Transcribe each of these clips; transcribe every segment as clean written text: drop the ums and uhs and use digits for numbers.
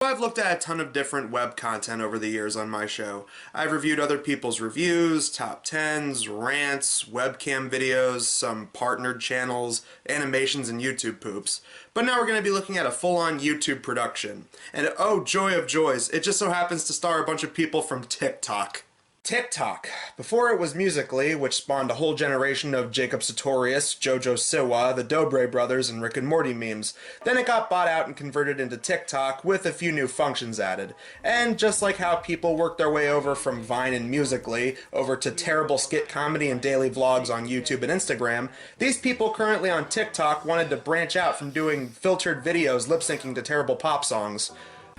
I've looked at a ton of different web content over the years on my show. I've reviewed other people's reviews, top 10s, rants, webcam videos, some partnered channels, animations, and YouTube poops. But now we're going to be looking at a full-on YouTube production. And oh joy of joys, it just so happens to star a bunch of people from TikTok. TikTok. Before it was Musical.ly, which spawned a whole generation of Jacob Sartorius, Jojo Siwa, the Dobre brothers, and Rick and Morty memes. Then it got bought out and converted into TikTok with a few new functions added. And just like how people worked their way over from Vine and Musical.ly over to terrible skit comedy and daily vlogs on YouTube and Instagram, these people currently on TikTok wanted to branch out from doing filtered videos lip-syncing to terrible pop songs.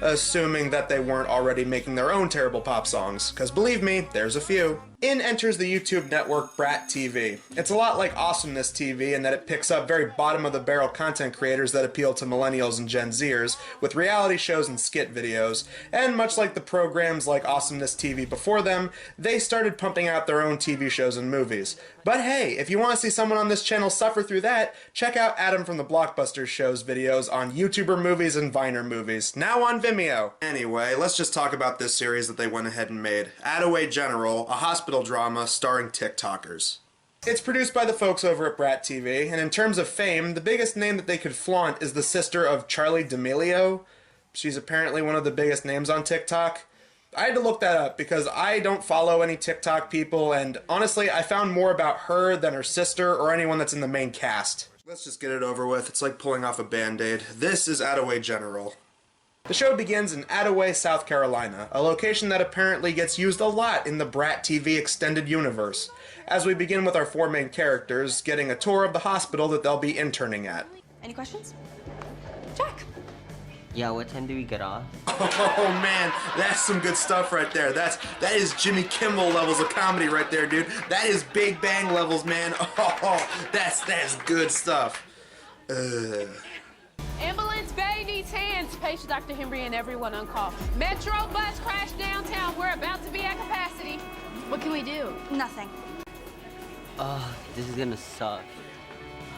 Assuming that they weren't already making their own terrible pop songs, because believe me, there's a few. In enters the YouTube network Brat TV. It's a lot like Awesomeness TV in that it picks up very bottom-of-the-barrel content creators that appeal to millennials and Gen Zers, with reality shows and skit videos, and much like the programs like Awesomeness TV before them, they started pumping out their own TV shows and movies. But hey, if you want to see someone on this channel suffer through that, check out Adam from the Blockbuster Show's videos on YouTuber movies and Viner movies, now on Vimeo. Anyway, let's just talk about this series that they went ahead and made. Attaway General, a hospital drama starring TikTokers. It's produced by the folks over at Brat TV, and in terms of fame, the biggest name that they could flaunt is the sister of Charlie D'Amelio. She's apparently one of the biggest names on TikTok. I had to look that up because I don't follow any TikTok people, and honestly, I found more about her than her sister or anyone that's in the main cast. Let's just get it over with. It's like pulling off a band-aid. This is Attaway General. The show begins in Attaway, South Carolina, a location that apparently gets used a lot in the Brat TV extended universe, as we begin with our four main characters getting a tour of the hospital that they'll be interning at. Any questions? Jack. Yeah, what time do we get off? Oh man, that's some good stuff right there. That is Jimmy Kimmel levels of comedy right there, dude. That is Big Bang levels, man. Oh, that's good stuff. Ambulance Bay needs hands. Patient Dr. Henry and everyone on call. Metro bus crashed downtown. We're about to be at capacity. What can we do? Nothing. This is gonna suck.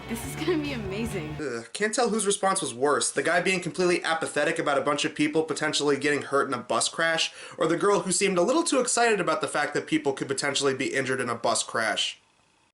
This is gonna be amazing. Can't tell whose response was worse. The guy being completely apathetic about a bunch of people potentially getting hurt in a bus crash, or the girl who seemed a little too excited about the fact that people could potentially be injured in a bus crash.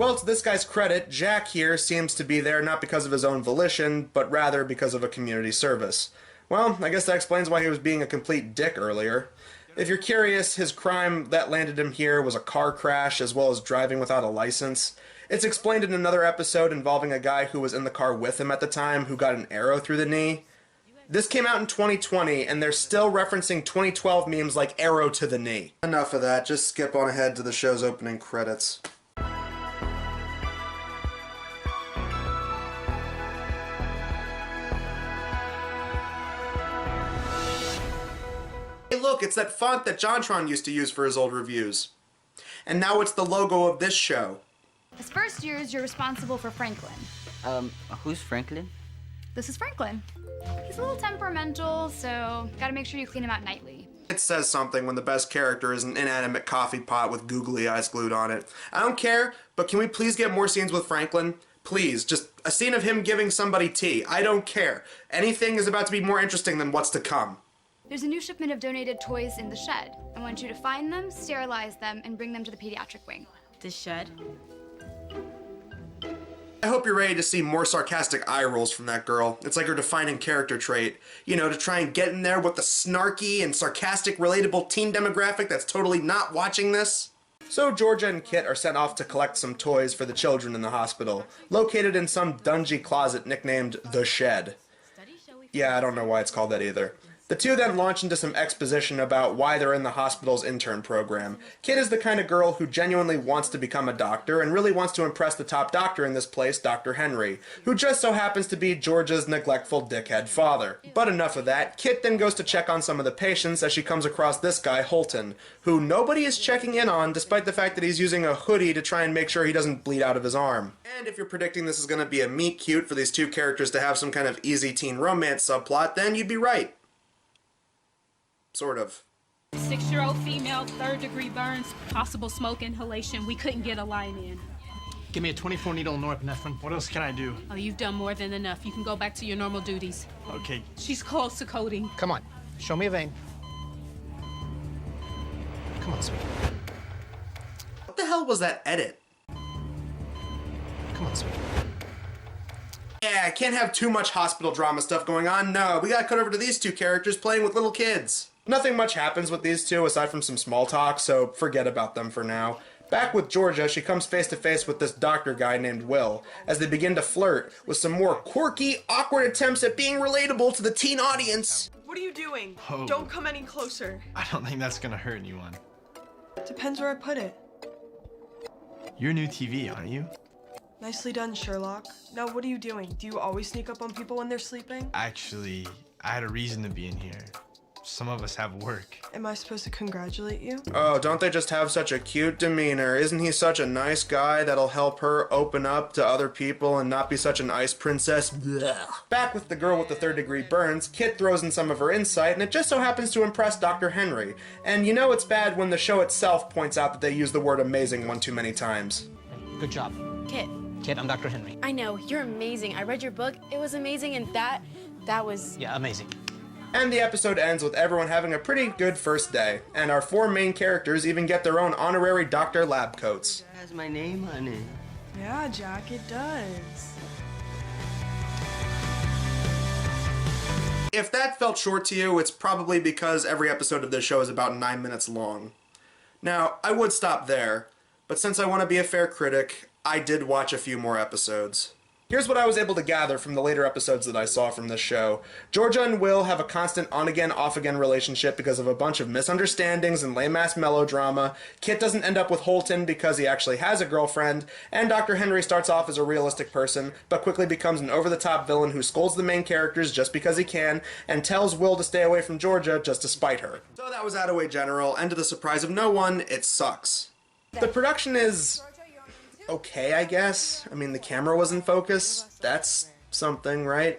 Well, to this guy's credit, Jack here seems to be there not because of his own volition, but rather because of a community service. Well, I guess that explains why he was being a complete dick earlier. If you're curious, his crime that landed him here was a car crash as well as driving without a license. It's explained in another episode involving a guy who was in the car with him at the time who got an arrow through the knee. This came out in 2020, and they're still referencing 2012 memes like arrow to the knee. Enough of that, just skip on ahead to the show's opening credits. Hey look, it's that font that JonTron used to use for his old reviews. And now it's the logo of this show. As first years, you're responsible for Franklin. Who's Franklin? This is Franklin. He's a little temperamental, so gotta make sure you clean him out nightly. It says something when the best character is an inanimate coffee pot with googly eyes glued on it. I don't care, but can we please get more scenes with Franklin? Please, just a scene of him giving somebody tea. I don't care. Anything is about to be more interesting than what's to come. There's a new shipment of donated toys in the shed. I want you to find them, sterilize them, and bring them to the pediatric wing. The shed? I hope you're ready to see more sarcastic eye rolls from that girl. It's like her defining character trait. You know, to try and get in there with the snarky and sarcastic relatable teen demographic that's totally not watching this. So Georgia and Kit are sent off to collect some toys for the children in the hospital, located in some dungy closet nicknamed The Shed. Yeah, I don't know why it's called that either. The two then launch into some exposition about why they're in the hospital's intern program. Kit is the kind of girl who genuinely wants to become a doctor and really wants to impress the top doctor in this place, Dr. Henry, who just so happens to be Georgia's neglectful dickhead father. But enough of that. Kit then goes to check on some of the patients as she comes across this guy, Holton, who nobody is checking in on despite the fact that he's using a hoodie to try and make sure he doesn't bleed out of his arm. And if you're predicting this is going to be a meet cute for these two characters to have some kind of easy teen romance subplot, then you'd be right. Sort of. 6-year-old female, 3rd-degree burns, possible smoke inhalation. We couldn't get a line in. Give me a 24 needle norepinephrine. What else can I do? Oh, you've done more than enough. You can go back to your normal duties. Okay. She's close to coding. Come on. Show me a vein. Come on, sweetie. What the hell was that edit? Come on, sweetie. Yeah, I can't have too much hospital drama stuff going on. No, we gotta cut over to these two characters playing with little kids. Nothing much happens with these two aside from some small talk, so forget about them for now. Back with Georgia, she comes face to face with this doctor guy named Will, as they begin to flirt with some more quirky, awkward attempts at being relatable to the teen audience. What are you doing? Oh. Don't come any closer. I don't think that's gonna hurt anyone. Depends where I put it. You're new TV, aren't you? Nicely done, Sherlock. Now, what are you doing? Do you always sneak up on people when they're sleeping? Actually, I had a reason to be in here. Some of us have work. Am I supposed to congratulate you? Oh, don't they just have such a cute demeanor? Isn't he such a nice guy that'll help her open up to other people and not be such an ice princess? Blech. Back with the girl with the third-degree burns, Kit throws in some of her insight, and it just so happens to impress Dr. Henry. And you know it's bad when the show itself points out that they use the word amazing one too many times. Good job. Kit, Kid, I'm Dr. Henry. I know, you're amazing. I read your book, it was amazing, and that was... Yeah, amazing. And the episode ends with everyone having a pretty good first day, and our four main characters even get their own honorary doctor lab coats. It has my name on it. Yeah, Jack, it does. If that felt short to you, it's probably because every episode of this show is about 9 minutes long. Now, I would stop there, but since I want to be a fair critic, I did watch a few more episodes. Here's what I was able to gather from the later episodes that I saw from this show. Georgia and Will have a constant on-again, off-again relationship because of a bunch of misunderstandings and lame-ass melodrama. Kit doesn't end up with Holton because he actually has a girlfriend, and Dr. Henry starts off as a realistic person, but quickly becomes an over-the-top villain who scolds the main characters just because he can, and tells Will to stay away from Georgia just to spite her. So that was Attaway General, and to the surprise of no one, it sucks. The production is... okay, I guess. I mean, the camera was in focus. That's something, right?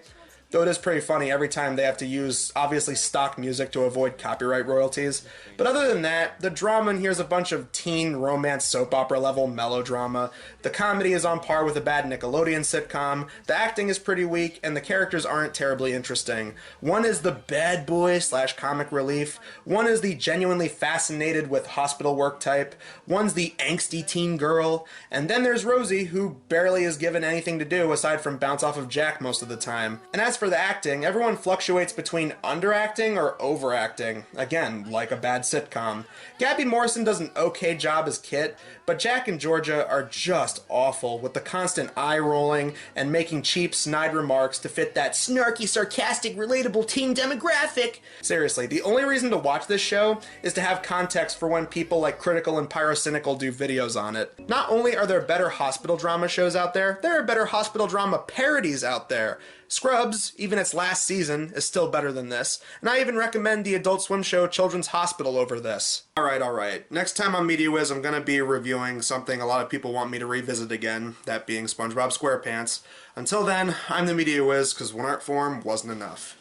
Though it is pretty funny every time they have to use, obviously, stock music to avoid copyright royalties. But other than that, the drama in here is a bunch of teen romance soap opera level melodrama. The comedy is on par with a bad Nickelodeon sitcom. The acting is pretty weak, and the characters aren't terribly interesting. One is the bad boy / comic relief. One is the genuinely fascinated with hospital work type. One's the angsty teen girl. And then there's Rosie, who barely is given anything to do aside from bounce off of Jack most of the time. And as for the acting, everyone fluctuates between underacting or overacting. Again, like a bad sitcom. Gabby Morrison does an okay job as Kit, but Jack and Georgia are just awful, with the constant eye-rolling and making cheap, snide remarks to fit that snarky, sarcastic, relatable teen demographic. Seriously, the only reason to watch this show is to have context for when people like Critical and Pyrocynical do videos on it. Not only are there better hospital drama shows out there are better hospital drama parodies out there. Scrubs, even its last season, is still better than this, and I even recommend the Adult Swim show Children's Hospital over this. Alright. Next time on Media Wiz, I'm gonna be reviewing something a lot of people want me to revisit again, that being SpongeBob SquarePants. Until then, I'm the Media Wiz, because one art form wasn't enough.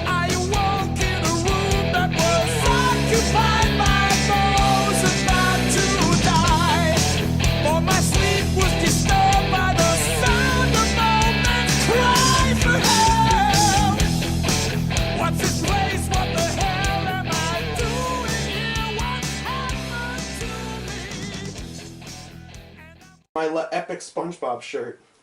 I awoke in a room that was occupied by those about to die. For my sleep was disturbed by the sound of moments cry for help. What's this place? What the hell am I doing here? What happened to me? My epic SpongeBob shirt.